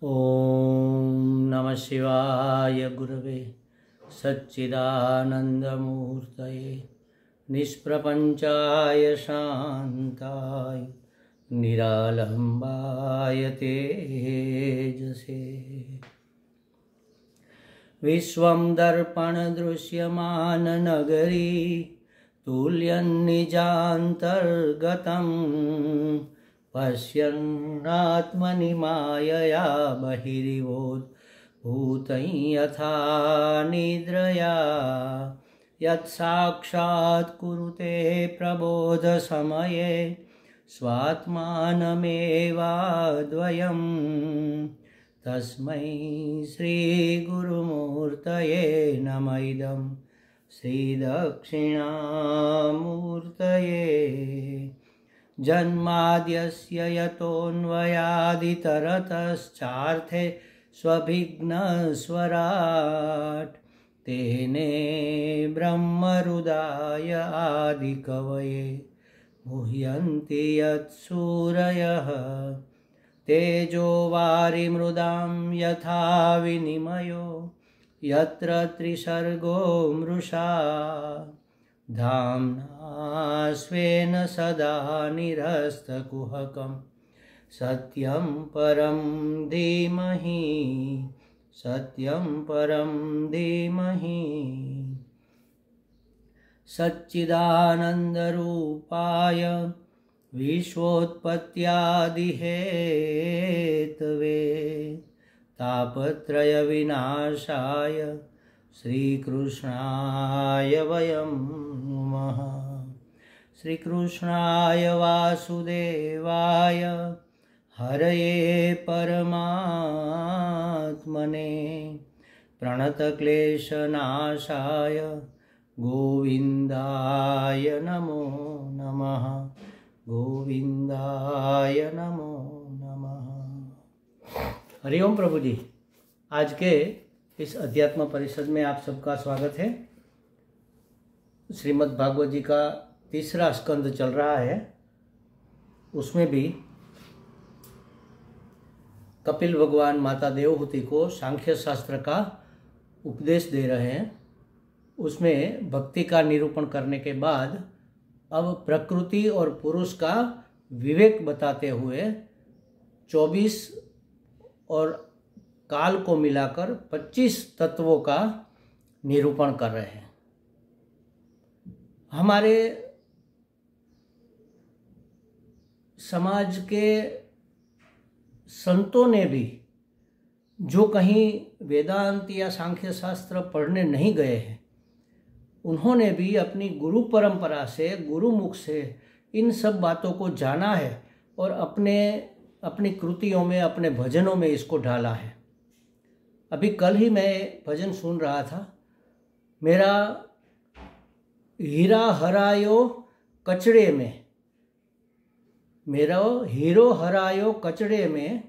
ओम नमः शिवाय गुरवे सच्चिदानंदमूर्तये निष्प्रपंचाय शांताय निरालंबाय तेजसे। विश्वं दर्पण दृश्यमान नगरी तुल्यन्निजान्तर्गतं पश्यन्नात्मनि मायया बहिरिवोद्भूतं यथा निद्रया यत्साक्षात् कुरुते प्रबोधसमये स्वात्मानमेवाद्वयं तस्मै श्रीगुरुमूर्तये नमः इदं श्रीदक्षिणामूर्तये। जन्माद्यस्य यतोऽन्वयादितरतश्चार्थे स्वभिघ्नस्वराट् तेने ब्रह्महृदाय आदिकवये मुह्यन्ति यत्सूरयः तेजो वारिमृदां यथा विनिमयो यत्र त्रिसर्गो मृषा धाम्ना स्वेन सदा निरस्तकुहकं सत्यं परं धीमहि सत्यं परं धीमहि। सच्चिदानन्दरूपाय विश्वोत्पत्त्यादिहेतवे तापत्रयविनाशाय श्रीकृष्णाय वयं नमः। श्रीकृष्णाय वासुदेवाय हरये परमात्मने प्रणतक्लेशनाशाय गोविन्दाय नमो नमः गोविन्दाय नमो नमः। हरिओम प्रभु जी। आज के इस अध्यात्म परिषद में आप सबका स्वागत है। श्रीमद् भागवत जी का तीसरा स्कंद चल रहा है। उसमें भी कपिल भगवान माता देवहूति को सांख्य शास्त्र का उपदेश दे रहे हैं। उसमें भक्ति का निरूपण करने के बाद अब प्रकृति और पुरुष का विवेक बताते हुए 24 और काल को मिलाकर 25 तत्वों का निरूपण कर रहे हैं। हमारे समाज के संतों ने भी, जो कहीं वेदांत या सांख्य शास्त्र पढ़ने नहीं गए हैं, उन्होंने भी अपनी गुरु परंपरा से, गुरुमुख से इन सब बातों को जाना है और अपनी कृतियों में, अपने भजनों में इसको ढाला है। अभी कल ही मैं भजन सुन रहा था। मेरा हीरा हरायो कचड़े में, मेरा हीरो हरायो कचड़े में,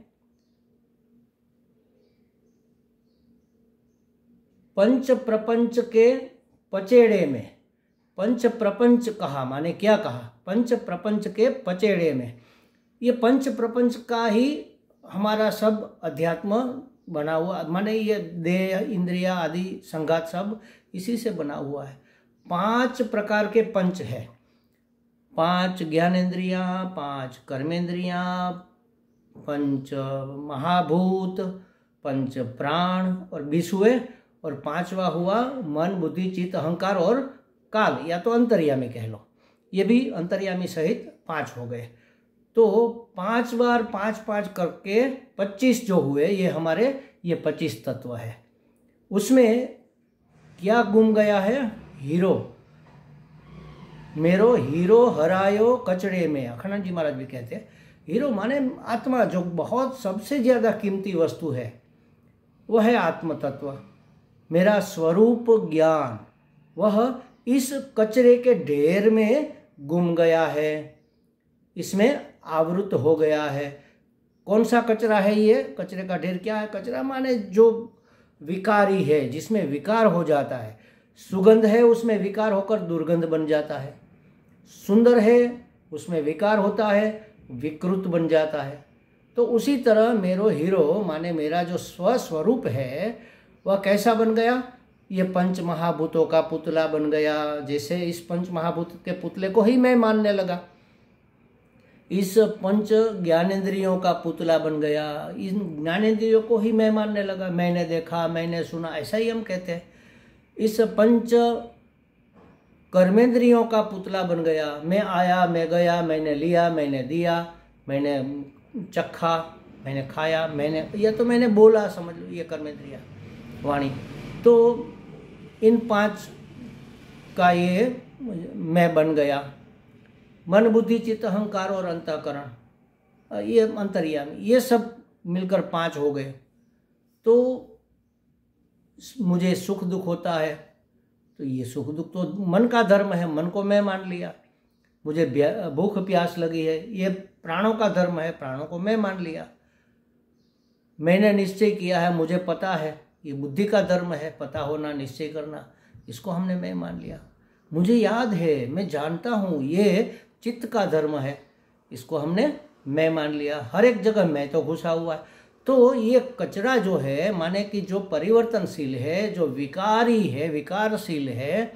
पंच प्रपंच के पचेड़े में। पंच प्रपंच कहा माने क्या कहा? पंच प्रपंच के पचेड़े में। ये पंच प्रपंच का ही हमारा सब अध्यात्म बना हुआ, माने ये देह इंद्रिया आदि संघात सब इसी से बना हुआ है। 5 प्रकार के पंच है। 5 ज्ञानेन्द्रियाँ, 5 कर्मेंद्रियाँ, 5 महाभूत, 5 प्राण और 20 हुए, और 5वां हुआ मन, बुद्धि, चित्त, अहंकार और काल, या तो अंतर्यामी कह लो। ये भी अंतर्यामी सहित 5 हो गए। तो 5 बार 5 करके 25 जो हुए, ये हमारे 25 तत्व है। उसमें क्या गुम गया है? हीरो। मेरो हीरो हरायो कचड़े में। अखंड जी महाराज भी कहते हैं हीरो माने आत्मा, जो बहुत सबसे ज्यादा कीमती वस्तु है वह है आत्म तत्व। मेरा स्वरूप ज्ञान वह इस कचरे के ढेर में गुम गया है, इसमें आवृत हो गया है। कौन सा कचरा है ये? कचरे का ढेर क्या है? कचरा माने जो विकारी है, जिसमें विकार हो जाता है। सुगंध है, उसमें विकार होकर दुर्गंध बन जाता है। सुंदर है, उसमें विकार होता है, विकृत बन जाता है। तो उसी तरह मेरो हीरो माने मेरा जो स्वस्वरूप है वह कैसा बन गया, ये पंच महाभूतों का पुतला बन गया। जैसे इस पंच महाभूत के पुतले को ही मैं मानने लगा, इस पंच ज्ञानेंद्रियों का पुतला बन गया, इन ज्ञानेंद्रियों को ही मैं मानने लगा। मैंने देखा, मैंने सुना, ऐसा ही हम कहते हैं। इस पंच कर्मेंद्रियों का पुतला बन गया। मैं आया, मैं गया, मैंने लिया, मैंने दिया, मैंने चखा, मैंने खाया, मैंने, या तो मैंने बोला, समझ लो ये कर्मेंद्रिया वाणी। तो इन 5 का ये मैं बन गया। मन बुद्धि चित्त अहंकार और अंतःकरण, ये अंतर्यामी, ये सब मिलकर 5 हो गए। तो मुझे सुख दुख होता है, तो ये सुख दुख तो मन का धर्म है, मन को मैं मान लिया। मुझे भूख प्यास लगी है, ये प्राणों का धर्म है, प्राणों को मैं मान लिया। मैंने निश्चय किया है, मुझे पता है, ये बुद्धि का धर्म है, पता होना, निश्चय करना, इसको हमने मैं मान लिया। मुझे याद है, मैं जानता हूँ, ये चित्त का धर्म है, इसको हमने मैं मान लिया। हर एक जगह मैं तो घुसा हुआ है। तो ये कचरा जो है, माने कि जो परिवर्तनशील है, जो विकारी है, विकारशील है,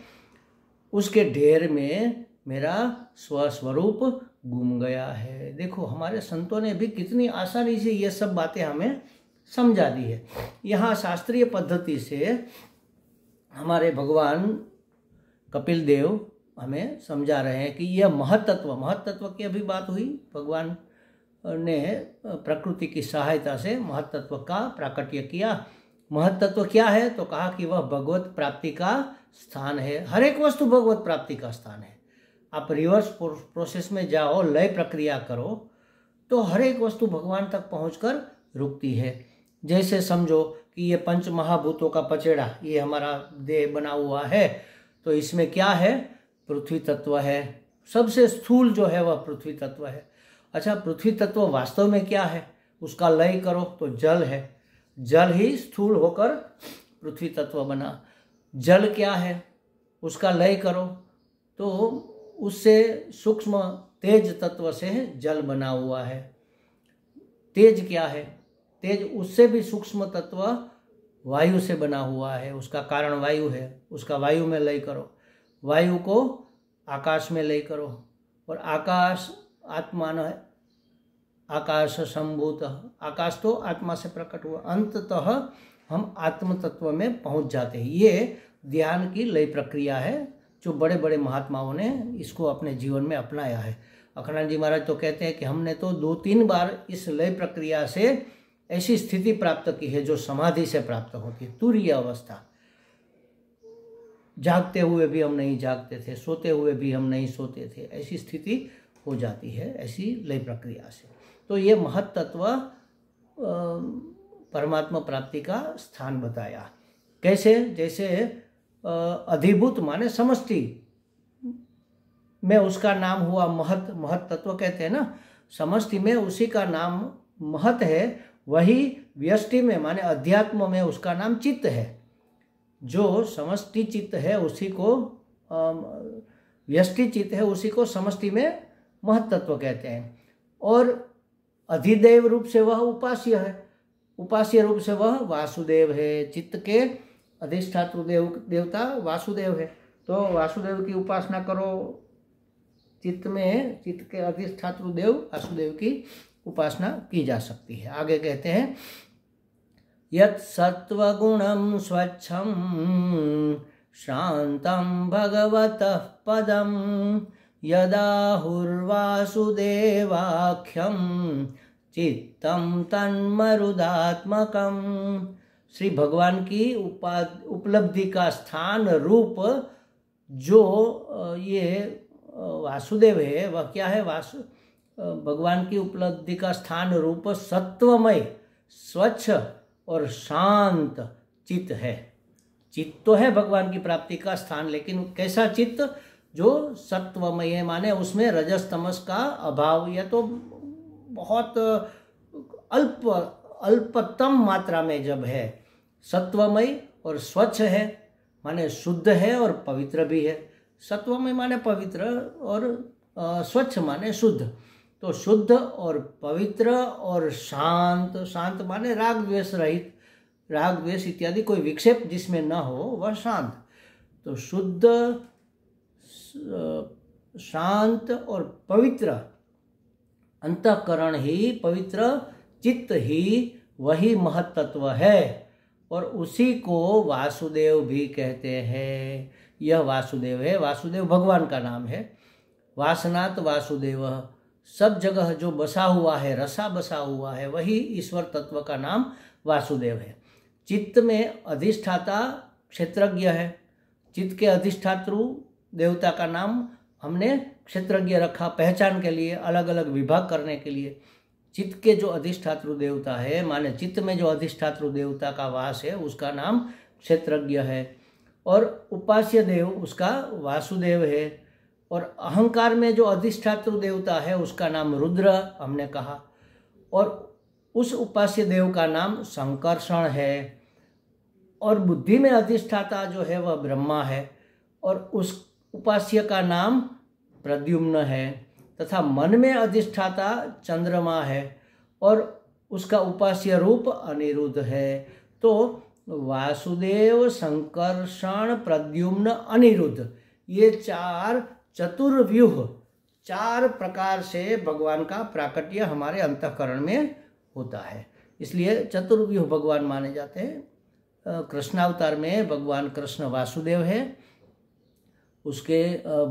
उसके ढेर में मेरा स्वस्वरूप गुम गया है। देखो हमारे संतों ने भी कितनी आसानी से ये सब बातें हमें समझा दी है। यहाँ शास्त्रीय पद्धति से हमारे भगवान कपिल देव हमें समझा रहे हैं कि यह महत्तत्व की अभी बात हुई। भगवान ने प्रकृति की सहायता से महत्तत्व का प्राकट्य किया। महत्तत्व क्या है, तो कहा कि वह भगवत प्राप्ति का स्थान है। हर एक वस्तु भगवत प्राप्ति का स्थान है। आप रिवर्स प्रोसेस में जाओ, लय प्रक्रिया करो, तो हर एक वस्तु भगवान तक पहुंचकर रुकती है। जैसे समझो कि ये पंच महाभूतों का पचेड़ा, ये हमारा देह बना हुआ है, तो इसमें क्या है, पृथ्वी तत्व है। सबसे स्थूल जो है वह पृथ्वी तत्व है। अच्छा, पृथ्वी तत्व वास्तव में क्या है, उसका लय करो तो जल है। जल ही स्थूल होकर पृथ्वी तत्व बना। जल क्या है, उसका लय करो तो उससे सूक्ष्म तेज तत्व से जल बना हुआ है। तेज क्या है, तेज उससे भी सूक्ष्म तत्व वायु से बना हुआ है, उसका कारण वायु है, उसका वायु में लय करो। वायु को आकाश में लय करो, और आकाश आत्मा है, आकाश संभूत, आकाश तो आत्मा से प्रकट हुआ। अंततः हम आत्म तत्व में पहुंच जाते हैं। ये ध्यान की लय प्रक्रिया है, जो बड़े बड़े महात्माओं ने इसको अपने जीवन में अपनाया है। अखंडानंद जी महाराज तो कहते हैं कि हमने तो 2-3 बार इस लय प्रक्रिया से ऐसी स्थिति प्राप्त की है जो समाधि से प्राप्त होती है, तुरीय अवस्था। जागते हुए भी हम नहीं जागते थे, सोते हुए भी हम नहीं सोते थे, ऐसी स्थिति हो जाती है ऐसी लय प्रक्रिया से। तो ये महत्तत्व परमात्मा प्राप्ति का स्थान बताया। कैसे, जैसे अधिभूत माने समष्टि में उसका नाम हुआ महत, महत तत्व कहते हैं ना, समष्टि में उसी का नाम महत है। वही व्यष्टि में माने अध्यात्म में उसका नाम चित्त है। जो समष्टि चित्त है उसी को व्यष्टि चित्त है, उसी को समष्टि में महत तत्व कहते हैं। और अधिदेव रूप से वह उपास्य है, उपास्य रूप से वह वासुदेव है। चित्त के अधिष्ठातृ देवता वासुदेव है, तो वासुदेव की उपासना करो। चित्त में चित्त के अधिष्ठातृ देव वासुदेव की उपासना की जा सकती है। आगे कहते हैं, यत् सत्वगुणं स्वच्छं शान्तं भगवतः पदं यदाहुर्वासुदेवाख्यं चित्तं तन्मरुदात्मकं। श्री भगवान की उपलब्धि का स्थान रूप जो ये वासुदेव है, वह क्या है, भगवान की उपलब्धि का स्थान रूप सत्वमय, स्वच्छ और शांत चित्त है। चित्त तो है भगवान की प्राप्ति का स्थान, लेकिन कैसा चित्त, जो सत्वमय है, माने उसमें रजस तमस का अभाव या तो बहुत अल्पतम मात्रा में जब है। सत्वमय और स्वच्छ है माने शुद्ध है और पवित्र भी है। सत्वमय माने पवित्र और स्वच्छ माने शुद्ध। तो शुद्ध और पवित्र और शांत, शांत माने राग द्वेष रहित, राग द्वेष इत्यादि कोई विक्षेप जिसमें न हो वह शांत। तो शुद्ध, शांत और पवित्र अंतःकरण ही, पवित्र चित्त ही वही महत्त्व है और उसी को वासुदेव भी कहते हैं। यह वासुदेव है, वासुदेव भगवान का नाम है। वासनात वासुदेव, सब जगह जो बसा हुआ है, रसा बसा हुआ है, वही ईश्वर तत्व का नाम वासुदेव है। चित्त में अधिष्ठाता क्षेत्रज्ञ है। चित्त के अधिष्ठातृ देवता का नाम हमने क्षेत्रज्ञ रखा, पहचान के लिए, अलग अलग विभाग करने के लिए। चित्त के जो अधिष्ठातृ देवता है, माने चित्त में जो अधिष्ठातृ देवता का वास है, उसका नाम क्षेत्रज्ञ है। और उपास्य देव उसका वासुदेव है। और अहंकार में जो अधिष्ठातृ देवता है उसका नाम रुद्र हमने कहा। और उस उपास्य देव का नाम संकर्षण है। और बुद्धि में अधिष्ठाता जो है वह ब्रह्मा है और उस उपास्य का नाम प्रद्युम्न है। तथा मन में अधिष्ठाता चंद्रमा है और उसका उपास्य रूप अनिरुद्ध है। तो वासुदेव, संकर्षण, प्रद्युम्न, अनिरुद्ध, ये चार चतुर्व्यूह, चार प्रकार से भगवान का प्राकट्य हमारे अंतःकरण में होता है। इसलिए चतुर्व्यूह भगवान माने जाते हैं। कृष्णावतार में भगवान कृष्ण वासुदेव है, उसके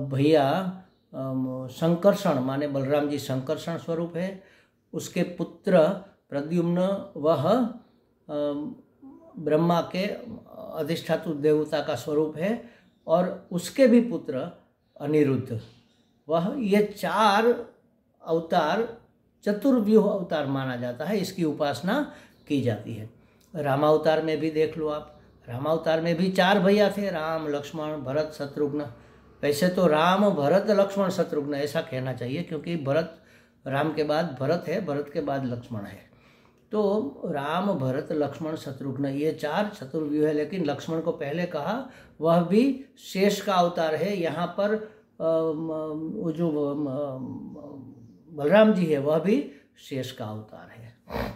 भैया संकर्षण माने बलराम जी संकर्षण स्वरूप है, उसके पुत्र प्रद्युम्न वह ब्रह्मा के अधिष्ठातु देवता का स्वरूप है और उसके भी पुत्र अनिरुद्ध, वह, ये चार अवतार चतुर्व्यूह अवतार माना जाता है। इसकी उपासना की जाती है। रामावतार में भी देख लो आप, रामावतार में भी चार भैया थे, राम, लक्ष्मण, भरत, शत्रुघ्न। वैसे तो राम, भरत, लक्ष्मण, शत्रुघ्न ऐसा कहना चाहिए, क्योंकि भरत, राम के बाद भरत है, भरत के बाद लक्ष्मण है। तो राम, भरत, लक्ष्मण, शत्रुघ्न, ये चार चतुर्व्यूह है। लेकिन लक्ष्मण को पहले कहा, वह भी शेष का अवतार है। यहाँ पर वो जो बलराम जी है वह भी शेष का अवतार है।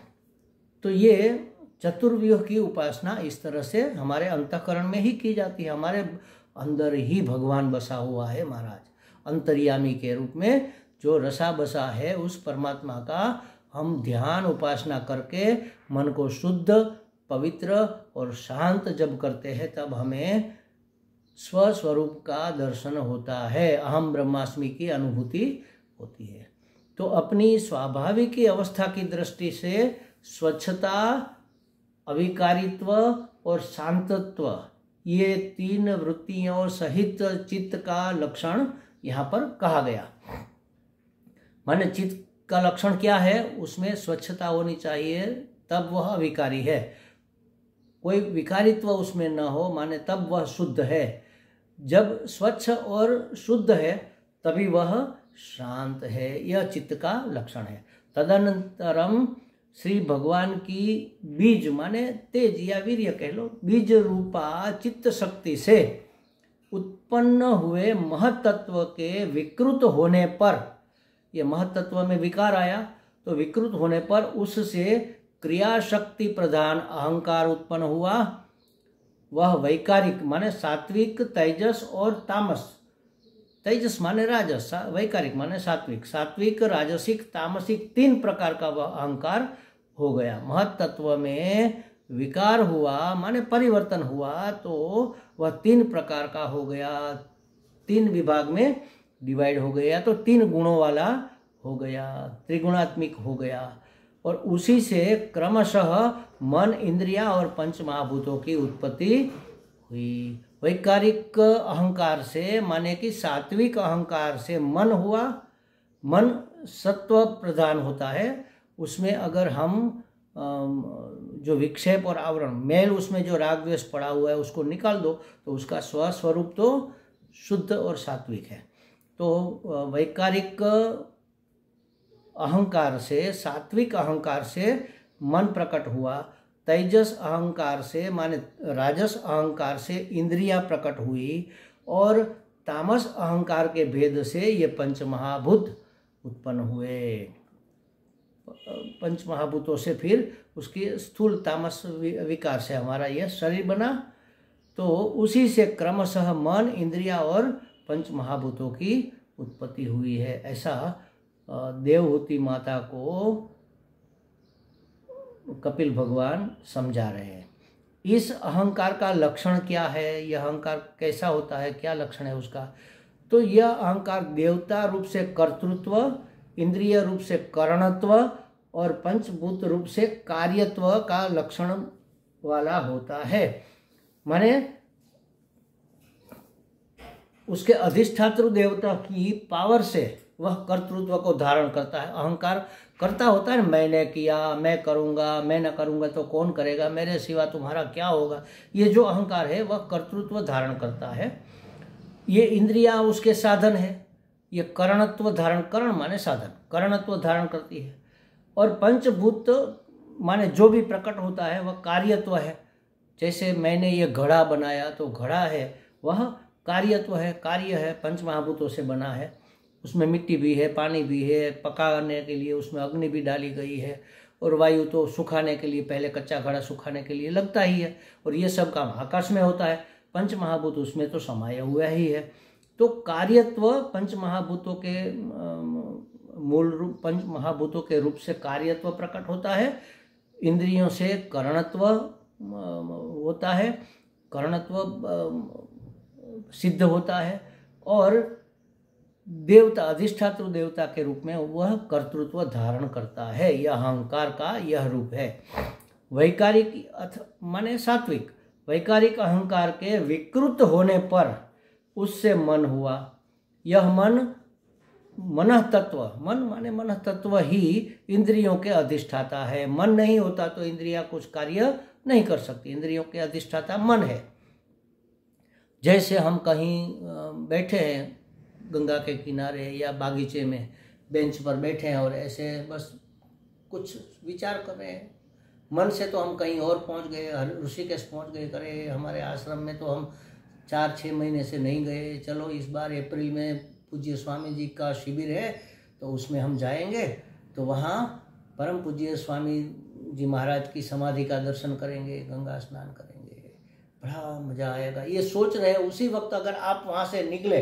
तो ये चतुर्व्यूह की उपासना इस तरह से हमारे अंतःकरण में ही की जाती है। हमारे अंदर ही भगवान बसा हुआ है महाराज, अंतर्यामी के रूप में जो रसा बसा है, उस परमात्मा का हम ध्यान उपासना करके मन को शुद्ध, पवित्र और शांत जब करते हैं, तब हमें स्वस्वरूप का दर्शन होता है, अहम ब्रह्मास्मि की अनुभूति होती है। तो अपनी स्वाभाविक अवस्था की दृष्टि से स्वच्छता, अविकारित्व और शांतत्व, ये तीन वृत्तियों सहित चित्त का लक्षण यहाँ पर कहा गया। माने चित्त का लक्षण क्या है, उसमें स्वच्छता होनी चाहिए, तब वह अविकारी है। कोई विकारित्व उसमें न हो, माने तब वह शुद्ध है। जब स्वच्छ और शुद्ध है तभी वह शांत है। यह चित्त का लक्षण है। तदनंतरम श्री भगवान की बीज माने तेज या वीर्य कह लो, बीज रूपा चित्त शक्ति से उत्पन्न हुए महत्त्व के विकृत होने पर, यह महत्त्व में विकार आया तो विकृत होने पर उससे क्रिया शक्ति प्रधान अहंकार उत्पन्न हुआ। वह वैकारिक माने सात्विक, तेजस और तामस। तेजस माने राजस, वैकारिक माने सात्विक, सात्विक, राजसिक, तामसिक, तीन प्रकार का वह अहंकार हो गया। महत्त्व में विकार हुआ माने परिवर्तन हुआ तो वह तीन प्रकार का हो गया, तीन विभाग में डिवाइड हो गया, तो तीन गुणों वाला हो गया, त्रिगुणात्मिक हो गया। और उसी से क्रमशः मन, इंद्रिया और पंच महाभूतों की उत्पत्ति हुई। वैकारिक अहंकार से माने कि सात्विक अहंकार से मन हुआ। मन सत्व प्रधान होता है, उसमें अगर हम जो विक्षेप और आवरण, मैल, उसमें जो राग द्वेष पड़ा हुआ है उसको निकाल दो तो उसका स्वस्वरूप तो शुद्ध और सात्विक है। तो वैकारिक अहंकार से, सात्विक अहंकार से मन प्रकट हुआ। तेजस अहंकार से माने राजस अहंकार से इंद्रियां प्रकट हुई और तामस अहंकार के भेद से ये पंच महाभूत उत्पन्न हुए। पंच महाभूतों से फिर उसकी स्थूल तामस विकार से हमारा यह शरीर बना। तो उसी से क्रमशः मन, इंद्रिया और पंच महाभूतों की उत्पत्ति हुई है। ऐसा देवहूति माता को कपिल भगवान समझा रहे हैं। इस अहंकार का लक्षण क्या है, यह अहंकार कैसा होता है, क्या लक्षण है उसका? तो यह अहंकार देवता रूप से कर्तृत्व, इंद्रिय रूप से करणत्व और पंचभूत रूप से कार्यत्व का लक्षण वाला होता है। माने उसके अधिष्ठात्र देवता की पावर से वह कर्तृत्व को धारण करता है। अहंकार करता होता है, मैंने किया, मैं करूँगा, मैं न करूँगा तो कौन करेगा, मेरे सिवा तुम्हारा क्या होगा। ये जो अहंकार है वह कर्तृत्व धारण करता है। ये इंद्रिया उसके साधन है। ये करणत्व धारण, करण माने साधन, करणत्व धारण करती है। और पंचभूत माने जो भी प्रकट होता है वह कार्यत्व है। जैसे मैंने ये घड़ा बनाया तो घड़ा है, वह कार्यत्व है, कार्य है, पंच महाभूतों से बना है। उसमें मिट्टी भी है, पानी भी है, पकाने के लिए उसमें अग्नि भी डाली गई है, और वायु तो सुखाने के लिए, पहले कच्चा घड़ा सुखाने के लिए लगता ही है। और ये सब काम आकाश में होता है, पंच महाभूत उसमें तो समाया हुआ ही है। तो कार्यत्व पंच महाभूतों के मूल रूप, पंच महाभूतों के रूप से कार्यत्व प्रकट होता है। इंद्रियों से करणत्व होता है, करणत्व सिद्ध होता है। और देवता, अधिष्ठात्र देवता के रूप में वह कर्तृत्व धारण करता है। यह अहंकार का यह रूप है। वैकारिक माने सात्विक, वैकारिक अहंकार के विकृत होने पर उससे मन हुआ। यह मन, मन तत्व, मन माने मन तत्व ही इंद्रियों के अधिष्ठाता है। मन नहीं होता तो इंद्रिया कुछ कार्य नहीं कर सकती। इंद्रियों के अधिष्ठाता मन है। जैसे हम कहीं बैठे हैं गंगा के किनारे या बागीचे में बेंच पर बैठे हैं और ऐसे बस कुछ विचार कर रहे हैं, मन से तो हम कहीं और पहुंच गए, ऋषिकेश पहुंच गए, करे हमारे आश्रम में तो हम 4-6 महीने से नहीं गए, चलो इस बार अप्रैल में पूज्य स्वामी जी का शिविर है तो उसमें हम जाएंगे, तो वहाँ परम पूज्य स्वामी जी महाराज की समाधि का दर्शन करेंगे, गंगा स्नान करेंगे, बड़ा मज़ा आएगा। ये सोच रहे हैं, उसी वक्त अगर आप वहाँ से निकले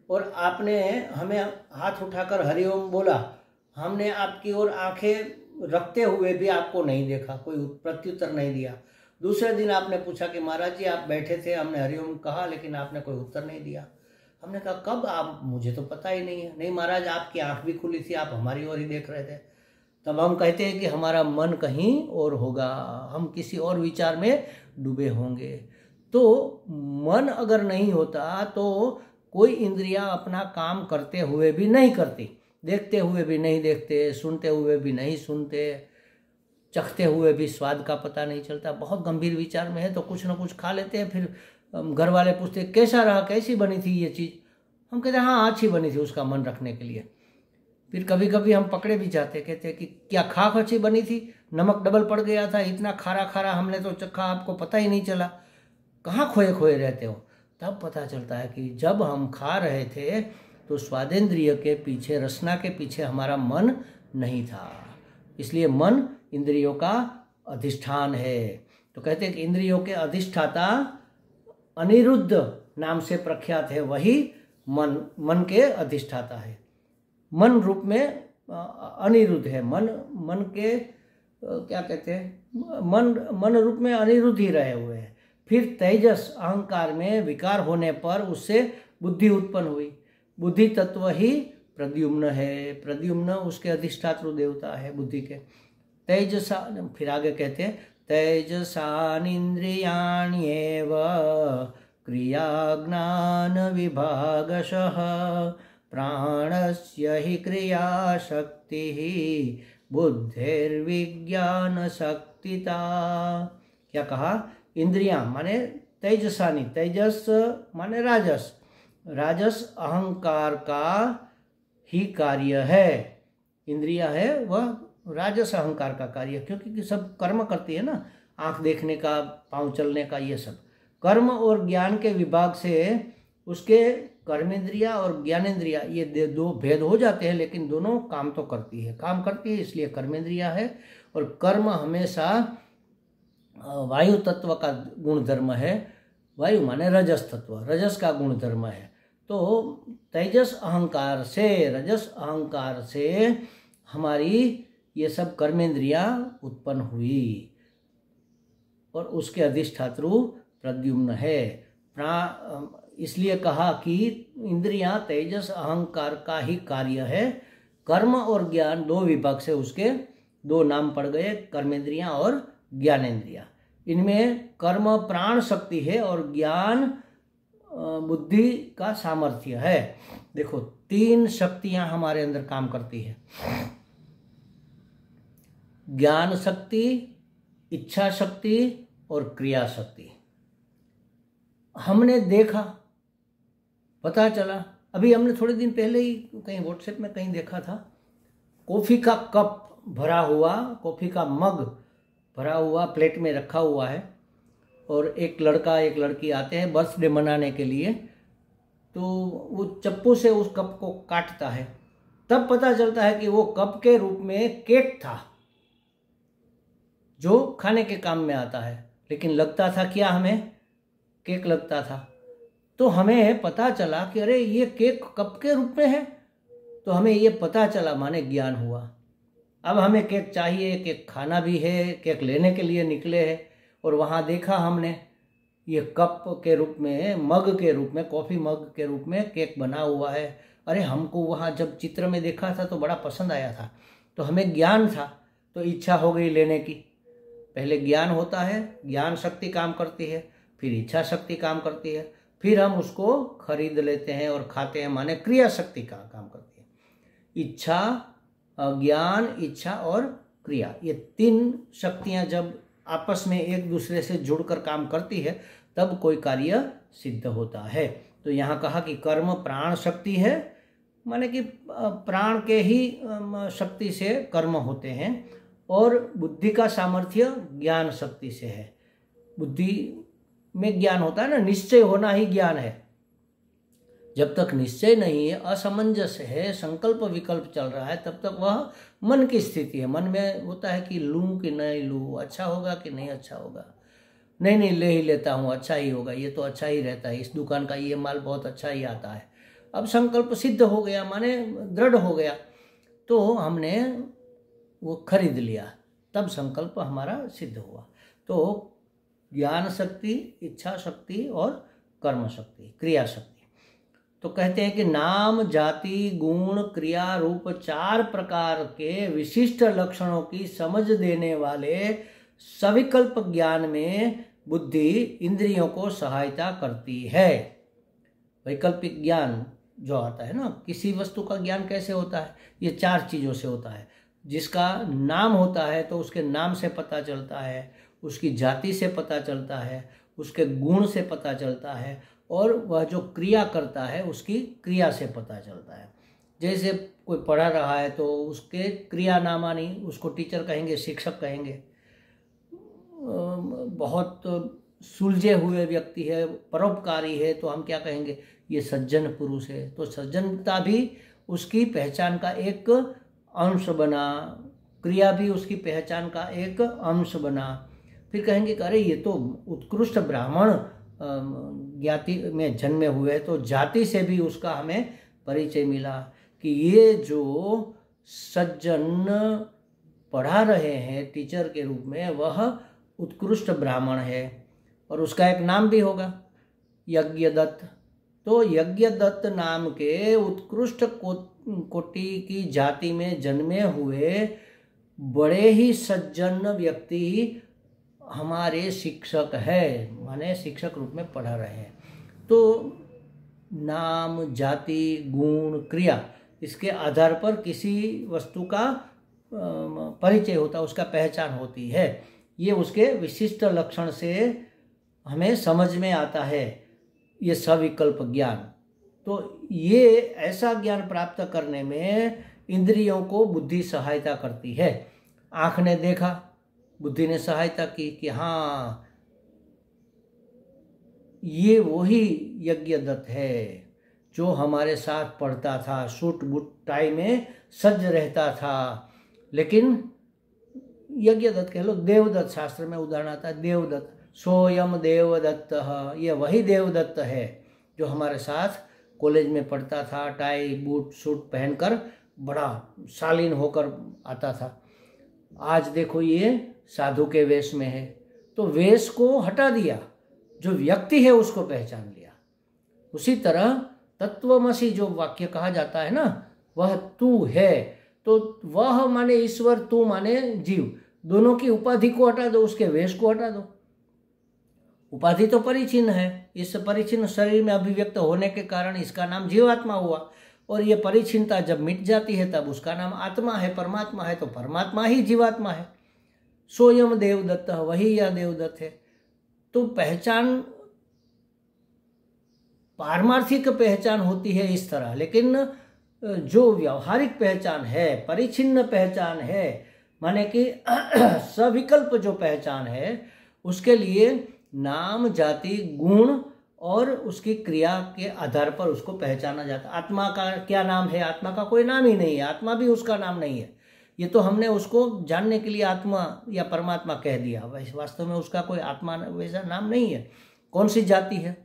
और आपने हमें हाथ उठाकर हरिओम बोला, हमने आपकी ओर आंखें रखते हुए भी आपको नहीं देखा, कोई प्रत्युत्तर नहीं दिया। दूसरे दिन आपने पूछा कि महाराज जी आप बैठे थे, हमने हरिओम कहा लेकिन आपने कोई उत्तर नहीं दिया। हमने कहा कब? आप, मुझे तो पता ही नहीं है। नहीं महाराज, आपकी आंख भी खुली थी, आप हमारी ओर ही देख रहे थे। तब हम कहते हैं कि हमारा मन कहीं और होगा, हम किसी और विचार में डूबे होंगे। तो मन अगर नहीं होता तो कोई इंद्रियां अपना काम करते हुए भी नहीं करती, देखते हुए भी नहीं देखते, सुनते हुए भी नहीं सुनते, चखते हुए भी स्वाद का पता नहीं चलता। बहुत गंभीर विचार में है तो कुछ ना कुछ खा लेते हैं, फिर घर वाले पूछते कैसा रहा, कैसी बनी थी ये चीज़, हम कहते हैं हाँ अच्छी बनी थी, उसका मन रखने के लिए। फिर कभी कभी हम पकड़े भी जाते, कहते हैं कि क्या खाक अच्छी बनी थी, नमक डबल पड़ गया था, इतना खारा खारा हमने तो चखा, आपको पता ही नहीं चला, कहाँ खोए खोए रहते हो। तब पता चलता है कि जब हम खा रहे थे तो स्वादेंद्रिय के पीछे, रसना के पीछे हमारा मन नहीं था। इसलिए मन इंद्रियों का अधिष्ठान है। तो कहते हैं कि इंद्रियों के अधिष्ठाता अनिरुद्ध नाम से प्रख्यात है, वही मन, मन के अधिष्ठाता है। मन रूप में अनिरुद्ध है। मन के क्या कहते हैं, मन रूप में अनिरुद्ध ही रहे हुए हैं। फिर तेजस, अहंकार में विकार होने पर उससे बुद्धि उत्पन्न हुई। बुद्धि तत्व ही प्रद्युम्न है। प्रद्युम्न उसके अधिष्ठात्र देवता है बुद्धि के। तेजसा, फिर आगे कहते हैं तेजसानिन्द्रियाण्येव क्रिया ज्ञान विभागशः प्राणस्य हि क्रिया शक्ति बुद्धिर्विज्ञान शक्तिता। क्या कहा? इंद्रियां माने तेजसानी, तेजस माने राजस, राजस अहंकार का ही कार्य है। इंद्रिया है वह राजस अहंकार का कार्य, क्योंकि सब कर्म करती है ना, आंख देखने का, पांव चलने का, ये सब कर्म और ज्ञान के विभाग से उसके कर्मेंद्रिया और ज्ञानेंद्रिया ये दो भेद हो जाते हैं, लेकिन दोनों काम तो करती है, काम करती है, इसलिए कर्मेंद्रिया है। और कर्म हमेशा वायु तत्व का गुण धर्म है। वायु माने रजस तत्व, रजस का गुण धर्म है। तो तेजस अहंकार से, रजस अहंकार से हमारी ये सब कर्मेंद्रिया उत्पन्न हुई और उसके अधिष्ठातृ प्रद्युम्न है। इसलिए कहा कि इंद्रियां तेजस अहंकार का ही कार्य है। कर्म और ज्ञान दो विभाग से उसके दो नाम पड़ गए, कर्मेंद्रियां और ज्ञानेंद्रिया। इनमें कर्म प्राण शक्ति है और ज्ञान बुद्धि का सामर्थ्य है। देखो 3 शक्तियां हमारे अंदर काम करती है, ज्ञान शक्ति, इच्छा शक्ति और क्रिया शक्ति। हमने देखा, पता चला, अभी हमने थोड़े दिन पहले ही कहीं व्हाट्सएप में कहीं देखा था, कॉफ़ी का कप भरा हुआ, कॉफ़ी का मग भरा हुआ प्लेट में रखा हुआ है और एक लड़का एक लड़की आते हैं बर्थडे मनाने के लिए, तो वो चप्पू से उस कप को काटता है। तब पता चलता है कि वो कप के रूप में केक था जो खाने के काम में आता है, लेकिन लगता था क्या, हमें केक लगता था। तो हमें पता चला कि अरे ये केक कप के रूप में है, तो हमें ये पता चला, माने ज्ञान हुआ। अब हमें केक चाहिए, केक खाना भी है, केक लेने के लिए निकले हैं और वहाँ देखा हमने ये कप के रूप में, मग के रूप में, कॉफ़ी मग के रूप में केक बना हुआ है। अरे हमको वहाँ जब चित्र में देखा था तो बड़ा पसंद आया था, तो हमें ज्ञान था, तो इच्छा हो गई लेने की। पहले ज्ञान होता है, ज्ञान शक्ति काम करती है, फिर इच्छा शक्ति काम करती है, फिर हम उसको खरीद लेते हैं और खाते हैं, माने क्रिया शक्ति का काम करती है। इच्छा, ज्ञान, इच्छा और क्रिया, ये 3 शक्तियां जब आपस में एक दूसरे से जुड़कर काम करती है तब कोई कार्य सिद्ध होता है। तो यहाँ कहा कि कर्म प्राण शक्ति है, माने कि प्राण के ही शक्ति से कर्म होते हैं, और बुद्धि का सामर्थ्य ज्ञान शक्ति से है। बुद्धि में ज्ञान होता है ना, निश्चय होना ही ज्ञान है। जब तक निश्चय नहीं है, असमंजस है, संकल्प विकल्प चल रहा है, तब तक वह मन की स्थिति है। मन में होता है कि लूं कि नहीं लूं, अच्छा होगा कि नहीं अच्छा होगा, नहीं ले ही लेता हूँ, अच्छा ही होगा, ये तो अच्छा ही रहता है, इस दुकान का ये माल बहुत अच्छा ही आता है। अब संकल्प सिद्ध हो गया, माने दृढ़ हो गया, तो हमने वो खरीद लिया, तब संकल्प हमारा सिद्ध हुआ। तो ज्ञान शक्ति, इच्छा शक्ति और कर्म शक्ति, क्रिया शक्ति। तो कहते हैं कि नाम, जाति, गुण, क्रिया रूप 4 प्रकार के विशिष्ट लक्षणों की समझ देने वाले सविकल्प ज्ञान में बुद्धि इंद्रियों को सहायता करती है। वैकल्पिक ज्ञान जो आता है ना, किसी वस्तु का ज्ञान कैसे होता है, ये 4 चीज़ों से होता है। जिसका नाम होता है तो उसके नाम से पता चलता है, उसकी जाति से पता चलता है, उसके गुण से पता चलता है, और वह जो क्रिया करता है उसकी क्रिया से पता चलता है। जैसे कोई पढ़ा रहा है तो उसके क्रिया नामानी, उसको टीचर कहेंगे, शिक्षक कहेंगे। बहुत सुलझे हुए व्यक्ति है, परोपकारी है, तो हम क्या कहेंगे, ये सज्जन पुरुष है। तो सज्जनता भी उसकी पहचान का एक अंश बना, क्रिया भी उसकी पहचान का एक अंश बना। फिर कहेंगे कि अरे ये तो उत्कृष्ट ब्राह्मण ज्ञाति में जन्मे हुए, तो जाति से भी उसका हमें परिचय मिला कि ये जो सज्जन पढ़ा रहे हैं टीचर के रूप में, वह उत्कृष्ट ब्राह्मण है, और उसका एक नाम भी होगा, यज्ञदत्त। तो यज्ञदत्त नाम के उत्कृष्ट कोटि की जाति में जन्मे हुए बड़े ही सज्जन व्यक्ति हमारे शिक्षक है, माने शिक्षक रूप में पढ़ा रहे हैं। तो नाम, जाति, गुण, क्रिया, इसके आधार पर किसी वस्तु का परिचय होता है, उसका पहचान होती है। ये उसके विशिष्ट लक्षण से हमें समझ में आता है, ये सविकल्प ज्ञान। तो ये ऐसा ज्ञान प्राप्त करने में इंद्रियों को बुद्धि सहायता करती है। आँख ने देखा, बुद्धि ने सहायता की कि हाँ ये वही यज्ञदत्त है जो हमारे साथ पढ़ता था, सूट बूट टाई में सज रहता था, लेकिन यज्ञदत्त कह लो, देवदत्त शास्त्र में उदाहरण आता है, देवदत्त, सोयम देवदत्त, ये वही देवदत्त है जो हमारे साथ कॉलेज में पढ़ता था, टाई बूट सूट पहनकर बड़ा शालीन होकर आता था। आज देखो ये साधु के वेश में है। तो वेश को हटा दिया, जो व्यक्ति है उसको पहचान लिया। उसी तरह तत्वमसि जो वाक्य कहा जाता है ना, वह तू है, तो वह माने ईश्वर, तू माने जीव, दोनों की उपाधि को हटा दो, उसके वेश को हटा दो। उपाधि तो परिचिन्न है, इस परिचिन्न शरीर में अभिव्यक्त होने के कारण इसका नाम जीवात्मा हुआ, और ये परिचिन्नता जब मिट जाती है तब उसका नाम आत्मा है, परमात्मा है, तो परमात्मा ही जीवात्मा है। सोयम देवदत्त, वही यह देवदत्त है। तो पहचान, पारमार्थिक पहचान होती है इस तरह, लेकिन जो व्यावहारिक पहचान है, परिचिन्न पहचान है, माने कि सविकल्प जो पहचान है, उसके लिए नाम, जाति, गुण और उसकी क्रिया के आधार पर उसको पहचाना जाता है। आत्मा का क्या नाम है? आत्मा का कोई नाम ही नहीं है, आत्मा भी उसका नाम नहीं है। ये तो हमने उसको जानने के लिए आत्मा या परमात्मा कह दिया, वैसे वास्तव में उसका कोई आत्मा वैसा नाम नहीं है। कौन सी जाति है?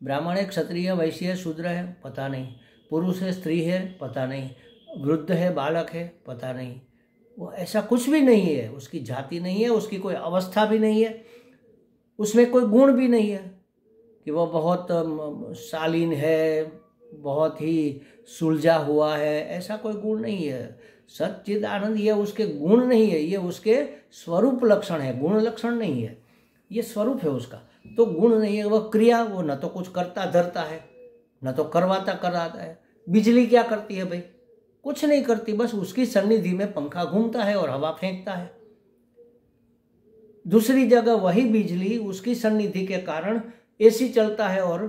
ब्राह्मण है, क्षत्रिय, वैश्य है, शूद्र है, पता नहीं। पुरुष है, स्त्री है, पता नहीं। वृद्ध है, बालक है, पता नहीं। वो ऐसा कुछ भी नहीं है, उसकी जाति नहीं है, उसकी कोई अवस्था भी नहीं है, उसमें कोई गुण भी नहीं है कि वह बहुत शालीन है, बहुत ही सुलझा हुआ है, ऐसा कोई गुण नहीं है। सच्चिद आनंद ये उसके गुण नहीं है, ये उसके स्वरूप लक्षण है, गुण लक्षण नहीं है, ये स्वरूप है उसका। तो गुण नहीं है। वह क्रिया, वो न तो कुछ करता धरता है, न तो करवाता कराता है। बिजली क्या करती है भाई? कुछ नहीं करती, बस उसकी सन्निधि में पंखा घूमता है और हवा फेंकता है। दूसरी जगह वही बिजली उसकी सन्निधि के कारण एसी चलता है और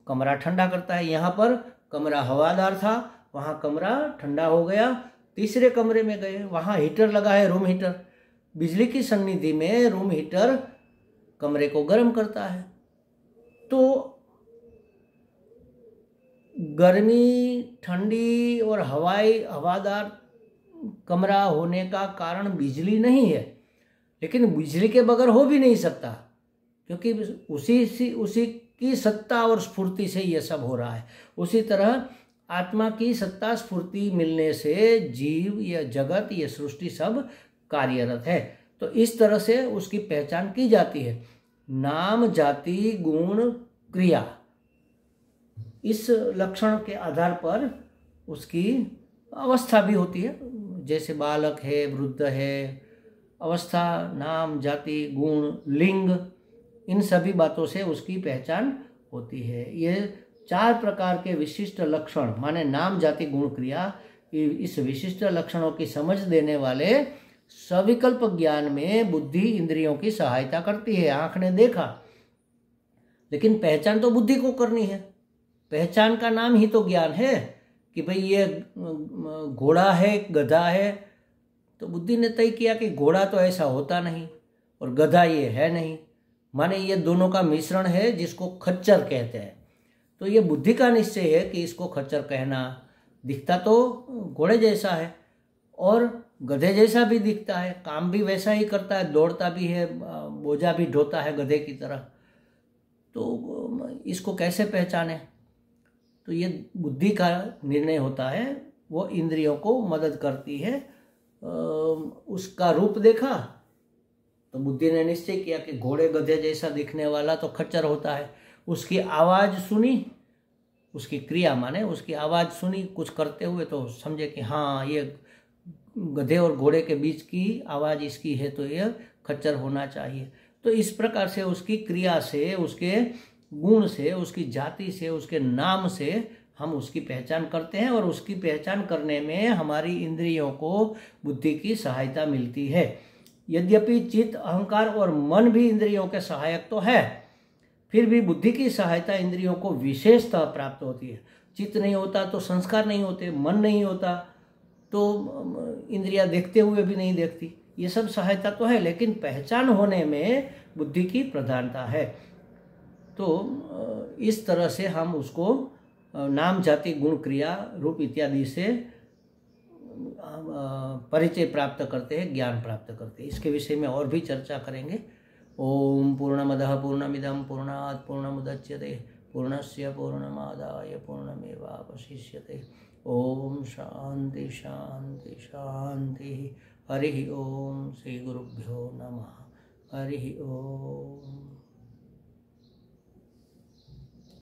कमरा ठंडा करता है। यहाँ पर कमरा हवादार था, वहाँ कमरा ठंडा हो गया। तीसरे कमरे में गए, वहाँ हीटर लगा है, रूम हीटर। बिजली की सन्निधि में रूम हीटर कमरे को गर्म करता है। तो गर्मी, ठंडी और हवादार कमरा होने का कारण बिजली नहीं है, लेकिन बिजली के बगैर हो भी नहीं सकता, क्योंकि उसी की सत्ता और स्फूर्ति से ये सब हो रहा है। उसी तरह आत्मा की सत्ता स्फूर्ति मिलने से जीव, ये जगत, ये सृष्टि सब कार्यरत है। तो इस तरह से उसकी पहचान की जाती है। नाम, जाति, गुण, क्रिया, इस लक्षण के आधार पर उसकी अवस्था भी होती है। जैसे बालक है, वृद्ध है, अवस्था, नाम, जाति, गुण, लिंग, इन सभी बातों से उसकी पहचान होती है। ये 4 प्रकार के विशिष्ट लक्षण, माने नाम, जाति, गुण, क्रिया, इस विशिष्ट लक्षणों की समझ देने वाले सविकल्प ज्ञान में बुद्धि इंद्रियों की सहायता करती है। आँख ने देखा, लेकिन पहचान तो बुद्धि को करनी है। पहचान का नाम ही तो ज्ञान है कि भाई ये घोड़ा है, गधा है, तो बुद्धि ने तय किया कि घोड़ा तो ऐसा होता नहीं और गधा ये है नहीं, माने ये दोनों का मिश्रण है जिसको खच्चर कहते हैं। तो ये बुद्धि का निश्चय है कि इसको खच्चर कहना। दिखता तो घोड़े जैसा है और गधे जैसा भी दिखता है, काम भी वैसा ही करता है, दौड़ता भी है, बोझा भी ढोता है गधे की तरह, तो इसको कैसे पहचाने? तो ये बुद्धि का निर्णय होता है, वो इंद्रियों को मदद करती है। उसका रूप देखा तो बुद्धि ने निश्चय किया कि घोड़े गधे जैसा दिखने वाला तो खच्चर होता है। उसकी आवाज़ सुनी, उसकी क्रिया माने उसकी आवाज़ सुनी कुछ करते हुए, तो समझे कि हाँ ये गधे और घोड़े के बीच की आवाज़ इसकी है, तो यह खच्चर होना चाहिए। तो इस प्रकार से उसकी क्रिया से, उसके गुण से, उसकी जाति से, उसके नाम से हम उसकी पहचान करते हैं, और उसकी पहचान करने में हमारी इंद्रियों को बुद्धि की सहायता मिलती है। यद्यपि चित्त, अहंकार और मन भी इंद्रियों के सहायक तो है, फिर भी बुद्धि की सहायता इंद्रियों को विशेषतः प्राप्त होती है। चित्त नहीं होता तो संस्कार नहीं होते, मन नहीं होता तो इंद्रियां देखते हुए भी नहीं देखती। ये सब सहायता तो है, लेकिन पहचान होने में बुद्धि की प्रधानता है। तो इस तरह से हम उसको नाम जाति गुण क्रिया रूप इत्यादि से परिचय प्राप्त करते हैं, ज्ञान प्राप्त करते हैं। इसके विषय में और भी चर्चा करेंगे। ओम पूर्णमदः पूर्णमिदं पूर्णात् पूर्णमुदच्यते पूर्णस्य पूर्णमादाय पूर्णमेवावशिष्यते। ओम शांति शांति शांति। हरि ओम। श्री गुरुभ्यो नमः। हरि ओम।